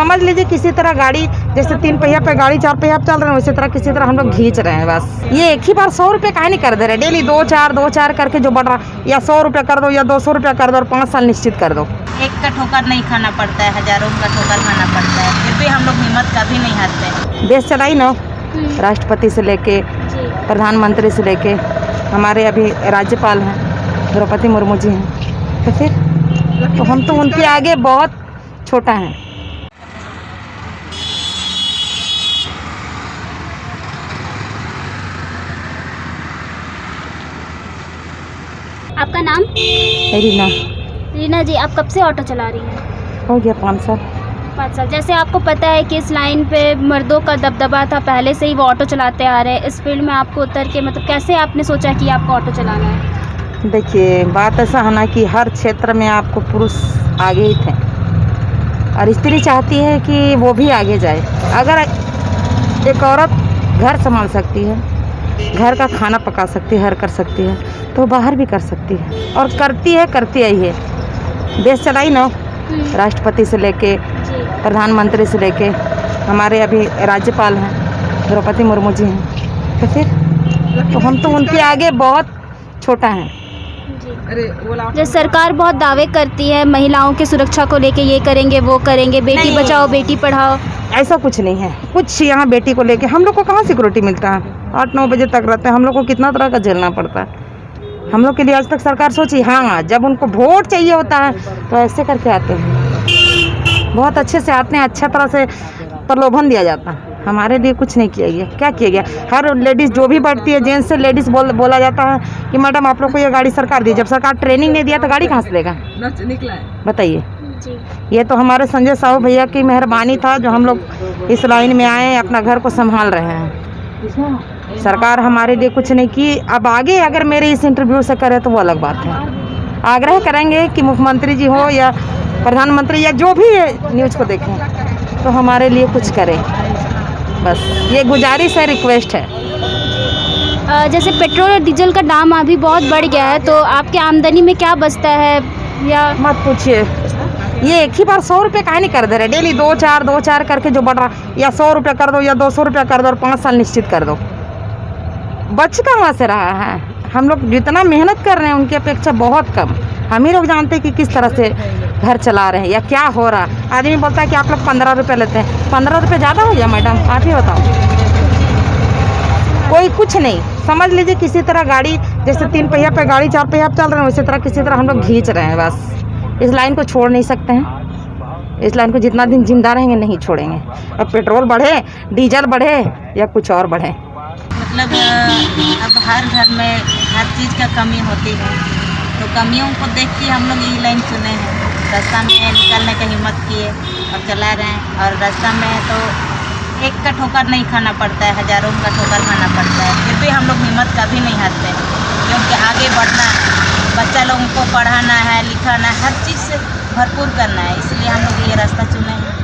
समझ लीजिए किसी तरह गाड़ी, जैसे 3 पहिया पे गाड़ी 4 पहिया पे चल रहे हैं, उसी तरह किसी तरह हम लोग खींच रहे हैं बस। ये एक ही बार 100 रुपये काहे नहीं कर दे रहे, डेली 2-4 करके जो बढ़ रहा, या 100 रुपये कर दो या 200 रुपये कर दो और 5 साल निश्चित कर दो। एक का ठोकर नहीं खाना पड़ता है, हजारों का ठोकर खाना पड़ता है, फिर भी हम लोग हिम्मत कभी नहीं हारते। देश चलाई ना, राष्ट्रपति से लेके प्रधानमंत्री से लेके हमारे अभी राज्यपाल हैं द्रौपदी मुर्मू जी हैं, तो फिर तो हम तो उनके आगे बहुत छोटा हैं। आपका नाम? रीना। रीना जी, आप कब से ऑटो चला रही हैं? हो गया 5 साल। 5 साल। जैसे आपको पता है कि इस लाइन पे मर्दों का दबदबा था, पहले से ही वो ऑटो चलाते आ रहे हैं, इस फील्ड में आपको उतर के मतलब कैसे आपने सोचा कि आपको ऑटो चलाना है? देखिए, बात ऐसा है ना कि हर क्षेत्र में आपको पुरुष आगे ही थे और स्त्री चाहती है कि वो भी आगे जाए। अगर एक औरत घर संभाल सकती है, घर का खाना पका सकती है, हर कर सकती है, तो बाहर भी कर सकती है और करती आई है। देश चलाई ना, राष्ट्रपति से लेके प्रधानमंत्री से लेके हमारे अभी राज्यपाल हैं द्रौपदी मुर्मू जी हैं, तो फिर तो हम तो उनके आगे बहुत छोटा हैं। जो सरकार बहुत दावे करती है महिलाओं की सुरक्षा को लेके, ये करेंगे वो करेंगे, बेटी बचाओ बेटी पढ़ाओ, ऐसा कुछ नहीं है। कुछ यहाँ बेटी को लेके हम लोग को कहाँ सिक्योरिटी मिलता है, 8-9 बजे तक रहते हैं, हम लोग को कितना तरह का झेलना पड़ता है। हम लोग के लिए आज तक सरकार सोची, हाँ जब उनको वोट चाहिए होता है तो ऐसे करके आते हैं, बहुत अच्छे से आते हैं, अच्छा तरह से प्रलोभन दिया जाता है। हमारे लिए कुछ नहीं किया गया। क्या किया गया? हर लेडीज़ जो भी बैठती है, जेंट्स से लेडीज़ बोला जाता है कि मैडम आप लोग को ये गाड़ी सरकार दी। जब सरकार ट्रेनिंग नहीं दिया तो गाड़ी कहाँ से देगा? बताइए। ये तो हमारे संजय साहू भैया की मेहरबानी था जो हम लोग इस लाइन में आए, अपना घर को संभाल रहे हैं। सरकार हमारे लिए कुछ नहीं की। अब आगे अगर मेरे इस इंटरव्यू से करे तो वो अलग बात है। आग्रह करेंगे कि मुख्यमंत्री जी हो या प्रधानमंत्री या जो भी न्यूज़ को देखें तो हमारे लिए कुछ करें, बस ये गुजारिश है, रिक्वेस्ट है। जैसे पेट्रोल और डीजल का दाम अभी बहुत बढ़ गया है, तो आपके आमदनी में क्या बचता है? या मत पूछिए, ये एक ही बार 100 रुपये काहे नहीं कर दे रहे, डेली 2-4 करके जो बढ़ रहा, या 100 रुपये कर दो या 200 रुपये कर दो और 5 साल निश्चित कर दो। बच कहाँ से रहा है? हम लोग जितना मेहनत कर रहे हैं उनकी अपेक्षा बहुत कम। हम ही लोग जानते हैं कि किस तरह से घर चला रहे हैं या क्या हो रहा। आदमी बोलता है कि आप लोग 15 रुपये लेते हैं, 15 रुपये ज़्यादा हो गया मैडम, आप ही बताओ। कोई कुछ नहीं, समझ लीजिए किसी तरह गाड़ी, जैसे 3 पहिया पे गाड़ी 4 पहिया पे चल रहे हैं, उसी तरह किसी तरह हम लोग खींच रहे हैं बस। इस लाइन को छोड़ नहीं सकते हैं, इस लाइन को जितना दिन जिंदा रहेंगे नहीं छोड़ेंगे। अब पेट्रोल बढ़े, डीजल बढ़े या कुछ और बढ़े, मतलब अब हर घर में हर चीज़ का कमी होती है, तो कमियों को देख के हम लोग ये लाइन चुने हैं। रास्ता में निकलने की हिम्मत किए और चला रहे हैं, और रास्ता में तो एक का ठोकर नहीं खाना पड़ता है, हजारों का ठोकर खाना पड़ता है, फिर भी हम लोग हिम्मत कभी नहीं हारते, क्योंकि आगे बढ़ना है, बच्चा लोगों को पढ़ाना है, लिखाना है, हर चीज़ से भरपूर करना है, इसलिए हम लोग ये रास्ता चुने हैं।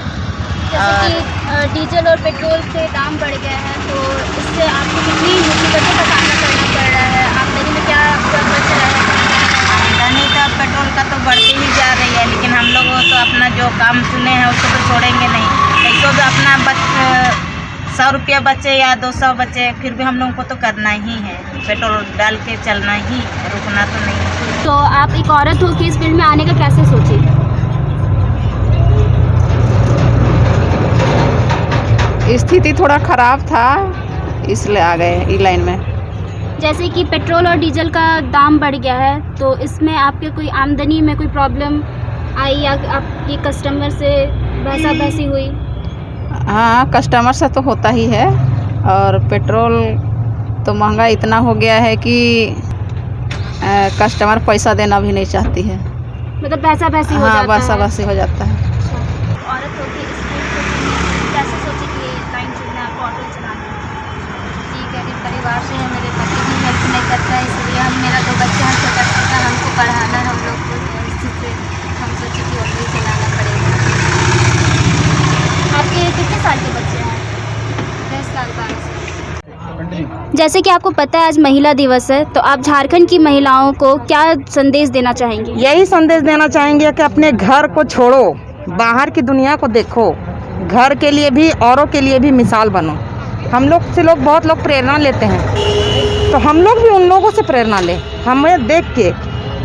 जैसे कि डीजल और पेट्रोल के दाम बढ़ गए हैं, तो इससे आपको कितनी मुसीबतों का सामना करना पड़ रहा है? आमदनी में क्या बच रहा है? आमदनी तो पेट्रोल का तो बढ़ती ही जा रही है, लेकिन हम लोग तो अपना जो काम चुने हैं उसको तो छोड़ेंगे नहीं। तो भी अपना 100 रुपया बचे या 200 बचे, फिर भी हम लोगों को तो करना ही है, पेट्रोल डाल के चलना ही, रुकना तो नहीं। तो आप एक औरत हो कि इस फील्ड में आने का कैसे सोची? स्थिति थोड़ा ख़राब था, इसलिए आ गए ई लाइन में। जैसे कि पेट्रोल और डीजल का दाम बढ़ गया है, तो इसमें आपके कोई आमदनी में कोई प्रॉब्लम आई या आपकी कस्टमर से बहसा-बहसी हुई? हाँ, कस्टमर से तो होता ही है, और पेट्रोल तो महंगा इतना हो गया है कि कस्टमर पैसा देना भी नहीं चाहती है, मतलब बहसा-बहसी हो जाता है। हाँ, बहसा-बहसी हो जाता है। औरत होगी इस फील्ड में कैसे सोची कि लाइन चुनना है, ऑटो चलाना है? जी, गरीब परिवार से है, मेरे पति भी हेल्प नहीं करता है, इसलिए हम मेरा 2 बच्चा है, छोटा हमको पढ़ाना है हम लोग को, इससे हम सोचे कि ऑटो ही चलाना पड़ेगा। आपके कितने साल के बच्चे हैं? 10 साल 12 साल। जैसे कि आपको पता है आज महिला दिवस है, तो आप झारखंड की महिलाओं को क्या संदेश देना चाहेंगे? यही संदेश देना चाहेंगे कि अपने घर को छोड़ो, बाहर की दुनिया को देखो, घर के लिए भी औरों के लिए भी मिसाल बनो। हम लोग से लोग बहुत लोग प्रेरणा लेते हैं, तो हम लोग भी उन लोगों से प्रेरणा लें, हमें देख के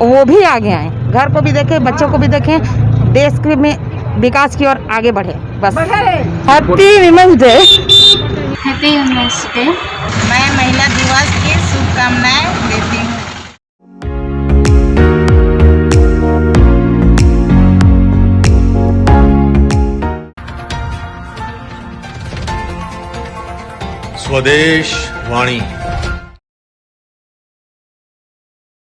वो भी आगे आएँ, घर को भी देखें, बच्चों को भी देखें, देश के में विकास की ओर आगे बढ़े। बस happy women's day. Happy women's day. मैं महिला दिवस की शुभकामनाएं देती हूँ। स्वदेश वाणी।